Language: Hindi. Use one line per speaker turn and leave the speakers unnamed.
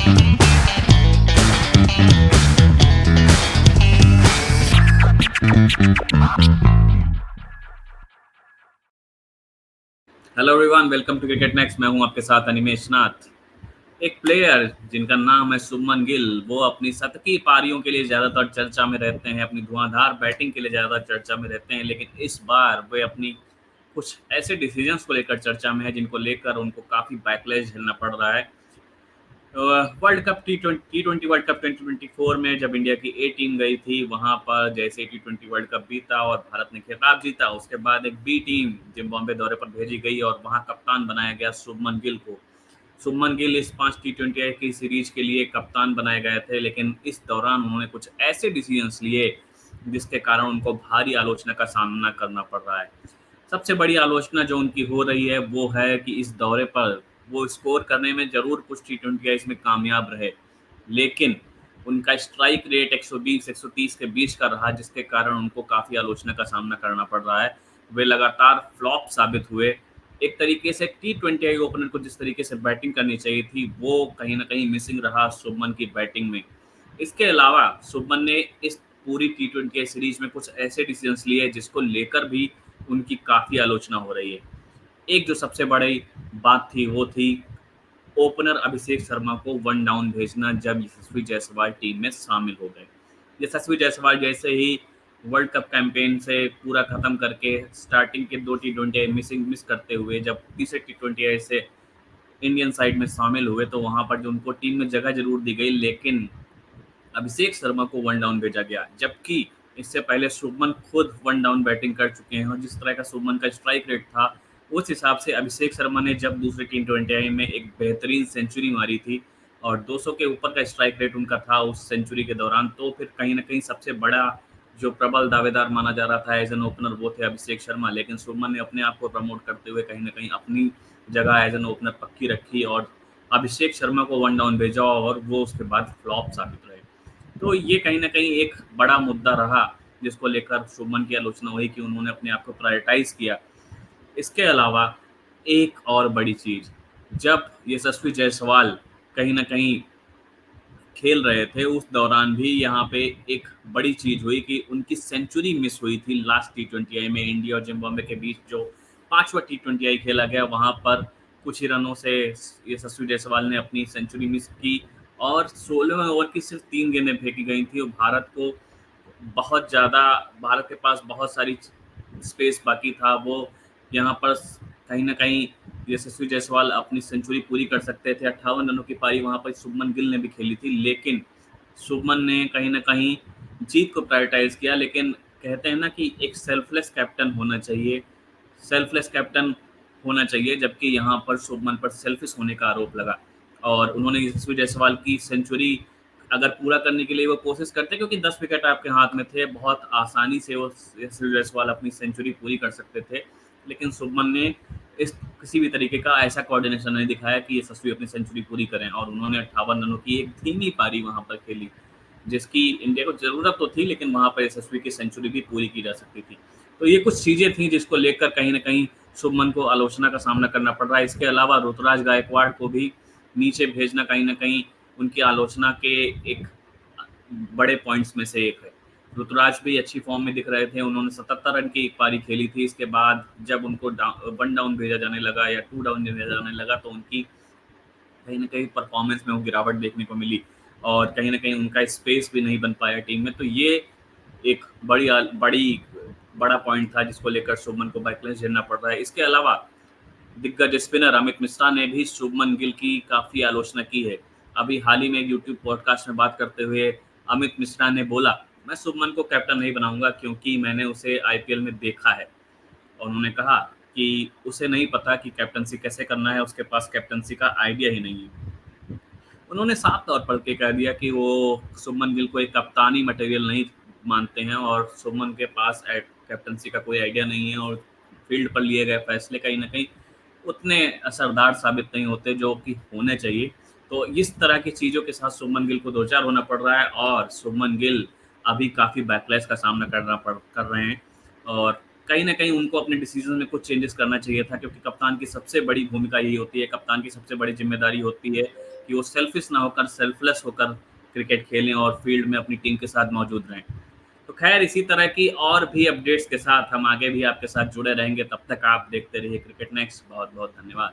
Hello everyone, welcome to cricket next. मैं हूं आपके साथ अनिमेश नाथ। एक प्लेयर जिनका नाम है शुभमन गिल, वो अपनी शतकीय पारियों के लिए ज़्यादातर चर्चा में रहते हैं, अपनी धुआंधार बैटिंग के लिए ज़्यादा चर्चा में रहते हैं, लेकिन इस बार वे अपनी कुछ ऐसे डिसीजंस को लेकर चर्चा में है जिनको लेकर उनको काफ़ी बैकलैश झेलना पड़ रहा है। World cup T twenty world cup 2024 में जब इंडिया की ए टीम गई थी, वहां पर जैसे टी20 वर्ल्ड कप जीता और भारत ने खिताब जीता, उसके बाद एक बी टीम जिम्बाब्वे दौरे पर भेजी गई और वहां कप्तान बनाया गया शुभमन गिल को। शुभमन गिल इस 5 टी20 की सीरीज के लिए कप्तान बनाए गए थे, लेकिन इस दौरान उन्होंने कुछ ऐसे डिसीजंस लिए जिसके कारण उनको भारी आलोचना का सामना करना पड़ रहा है। सबसे बड़ी आलोचना जो उनकी हो रही है वो है कि इस दौरे पर वो स्कोर करने में ज़रूर कुछ टी20 इसमें कामयाब रहे, लेकिन उनका स्ट्राइक रेट 120-130 के बीच का रहा, जिसके कारण उनको काफ़ी आलोचना का सामना करना पड़ रहा है। वे लगातार फ्लॉप साबित हुए। एक तरीके से टी20 ओपनर को जिस तरीके से बैटिंग करनी चाहिए थी, वो कहीं न कहीं मिसिंग रहा शुभमन की बैटिंग में। इसके अलावा शुभमन ने इस पूरी टी20 सीरीज में कुछ ऐसे डिसीजंस लिए जिसको लेकर भी उनकी काफ़ी आलोचना हो रही है। एक जो सबसे बड़ी बात थी वो थी ओपनर अभिषेक शर्मा को वन डाउन भेजना जब यशस्वी जायसवाल टीम में शामिल हो गए। यशस्वी जायसवाल जैसे ही वर्ल्ड कप कैंपेन से पूरा खत्म करके स्टार्टिंग के 2 टी20 मिस करते हुए जब तीसरे टी20 से इंडियन साइड में शामिल हुए, तो वहां पर जो उनको टीम में जगह जरूर दी गई, लेकिन अभिषेक शर्मा को वन डाउन भेजा गया, जबकि इससे पहले शुभमन खुद वन डाउन बैटिंग कर चुके हैं और जिस तरह का शुभमन का स्ट्राइक रेट था, उस हिसाब से अभिषेक शर्मा ने जब दूसरे टी20 में एक बेहतरीन सेंचुरी मारी थी और 200 के ऊपर का स्ट्राइक रेट उनका था उस सेंचुरी के दौरान, तो फिर कहीं ना कहीं सबसे बड़ा जो प्रबल दावेदार माना जा रहा था एज एन ओपनर वो थे अभिषेक शर्मा, लेकिन शुभमन ने अपने आप को प्रमोट करते हुए कहीं ना कहीं अपनी जगह एज एन ओपनर पक्की रखी और अभिषेक शर्मा को वन डाउन भेजा और वो उसके बाद फ्लॉप साबित रहे। तो ये कहीं न कहीं एक बड़ा मुद्दा रहा, जिसको लेकर शुभमन की आलोचना हुई कि उन्होंने अपने आप को प्रायोरिटाइज़ किया। इसके अलावा एक और बड़ी चीज़, जब यशस्वी जायसवाल कहीं न कहीं खेल रहे थे, उस दौरान भी यहाँ पे एक बड़ी चीज़ हुई कि उनकी सेंचुरी मिस हुई थी लास्ट टी20 में इंडिया और जिम्बाब्वे के बीच जो 5वां टी20 खेला गया, वहाँ पर कुछ ही रनों से यशस्वी जायसवाल ने अपनी सेंचुरी मिस की और 16वें ओवर की सिर्फ 3 गेंदें फेंकी गई थी और बहुत ज़्यादा भारत के पास बहुत सारी स्पेस बाकी था। वो यहाँ पर कहीं न कहीं यशस्वी जायसवाल अपनी सेंचुरी पूरी कर सकते थे। 58 रनों की पारी वहाँ पर शुभमन गिल ने भी खेली थी, लेकिन शुभमन ने कहीं न कहीं जीत को प्रायोरिटाइज़ किया। लेकिन कहते हैं ना कि एक सेल्फलेस कैप्टन होना चाहिए, सेल्फलेस कैप्टन होना चाहिए, जबकि यहाँ पर शुभमन पर सेल्फिश होने का आरोप लगा और उन्होंने यशस्वी जायसवाल की सेंचुरी अगर पूरा करने के लिए वो कोशिश करते, क्योंकि 10 विकेट आपके हाथ में थे, बहुत आसानी से वो यशस्वी जायसवाल अपनी सेंचुरी पूरी कर सकते थे, लेकिन शुभमन ने इस किसी भी तरीके का ऐसा कोऑर्डिनेशन नहीं दिखाया कि यशस्वी अपनी सेंचुरी पूरी करें और उन्होंने 58 रनों की एक धीमी पारी वहाँ पर खेली, जिसकी इंडिया को ज़रूरत तो थी, लेकिन वहाँ पर यशस्वी की सेंचुरी भी पूरी की जा सकती थी। तो ये कुछ चीज़ें थी जिसको लेकर कहीं न कहीं शुभमन को आलोचना का सामना करना पड़ रहा है। इसके अलावा ऋतुराज गायकवाड़ को भी नीचे भेजना कहीं न कहीं उनकी आलोचना के एक बड़े पॉइंट्स में से एक है। ऋतुराज भी अच्छी फॉर्म में दिख रहे थे, उन्होंने 77 रन की एक पारी खेली थी। इसके बाद जब उनको वन डाउन भेजा जाने लगा या टू डाउन भेजा जाने लगा, तो उनकी कहीं न कहीं परफॉर्मेंस में वो गिरावट देखने को मिली और कहीं न कहीं उनका स्पेस भी नहीं बन पाया टीम में। तो ये एक बड़ा पॉइंट था जिसको लेकर शुभमन को बैकलैश झेलना पड़ रहा है। इसके अलावा दिग्गज स्पिनर अमित मिश्रा ने भी शुभमन गिल की काफ़ी आलोचना की है। अभी हाल ही में एक यूट्यूब पॉडकास्ट में बात करते हुए अमित मिश्रा ने बोला, मैं शुभमन को कैप्टन नहीं बनाऊंगा क्योंकि मैंने उसे आईपीएल में देखा है। और उन्होंने कहा कि उसे नहीं पता कि कैप्टनसी कैसे करना है, उसके पास कैप्टनसी का आइडिया ही नहीं है। उन्होंने साफ तौर पर के कह दिया कि वो शुभमन गिल को एक कप्तानी मटेरियल नहीं मानते हैं और शुभमन के पास कैप्टनसी का कोई आइडिया नहीं है और फील्ड पर लिए गए फैसले कहीं ना कहीं उतने असरदार साबित नहीं होते जो कि होने चाहिए। तो इस तरह की चीज़ों के साथ शुभमन गिल को दो चार होना पड़ रहा है और शुभमन गिल अभी काफ़ी बैकलैश का सामना कर रहे हैं और कहीं न कहीं उनको अपने डिसीज़न में कुछ चेंजेस करना चाहिए था, क्योंकि कप्तान की सबसे बड़ी भूमिका यही होती है, कप्तान की सबसे बड़ी ज़िम्मेदारी होती है कि वो सेल्फिश ना होकर, सेल्फलेस होकर क्रिकेट खेलें और फील्ड में अपनी टीम के साथ मौजूद रहें। तो ख़ैर इसी तरह की और भी अपडेट्स के साथ हम आगे भी आपके साथ जुड़े रहेंगे, तब तक आप देखते रहिए क्रिकेट नेक्स्ट। बहुत-बहुत धन्यवाद।